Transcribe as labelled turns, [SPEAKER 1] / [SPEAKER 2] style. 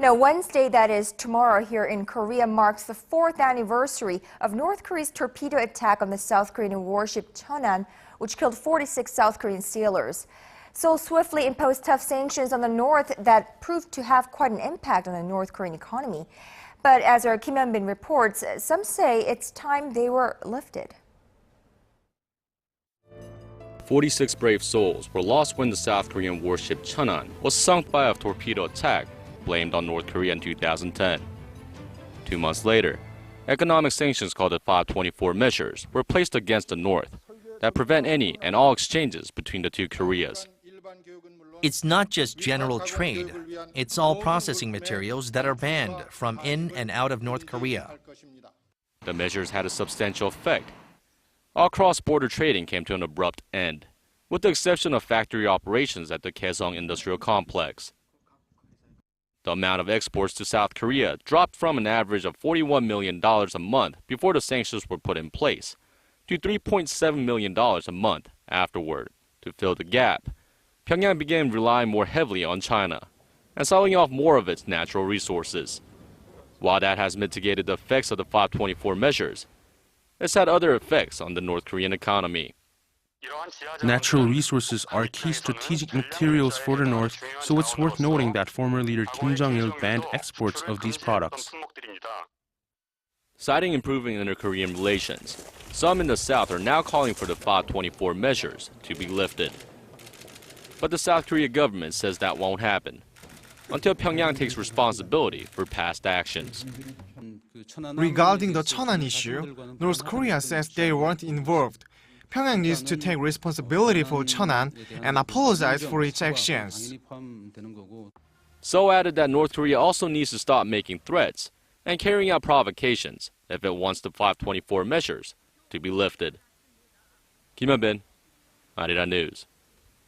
[SPEAKER 1] Now, Wednesday, that is tomorrow here in Korea, marks the 4th anniversary of North Korea's torpedo attack on the South Korean warship Cheonan, which killed 46 South Korean sailors. Seoul swiftly imposed tough sanctions on the North that proved to have quite an impact on the North Korean economy. But as our Kim Hyun-bin reports, some say it's time they were lifted.
[SPEAKER 2] 46 brave souls were lost when the South Korean warship Cheonan was sunk by a torpedo attack blamed on North Korea in 2010. 2 months later, economic sanctions called the 524 measures were placed against the North that prevent any and all exchanges between the two Koreas.
[SPEAKER 3] It's not just general trade. It's all processing materials that are banned from in and out of North Korea.
[SPEAKER 2] The measures had a substantial effect. All cross-border trading came to an abrupt end, with the exception of factory operations at the Gaeseong Industrial Complex. The amount of exports to South Korea dropped from an average of $41 million a month before the sanctions were put in place to $3.7 million a month afterward. To fill the gap, Pyongyang began relying more heavily on China and selling off more of its natural resources. While that has mitigated the effects of the 524 measures, it's had other effects on the North Korean economy.
[SPEAKER 4] Natural resources are key strategic materials for the North, so it's worth noting that former leader Kim Jong-il banned exports of these products.
[SPEAKER 2] Citing improving inter-Korean relations, some in the South are now calling for the 524 measures to be lifted. But the South Korea government says that won't happen until Pyongyang takes responsibility for past actions.
[SPEAKER 5] Regarding the Cheonan issue, North Korea says they weren't involved. Pyongyang needs to take responsibility for Cheonan and apologize for its actions.
[SPEAKER 2] Seoul added that North Korea also needs to stop making threats and carrying out provocations if it wants the 524 measures to be lifted. Kim Hyun-bin, Arirang News.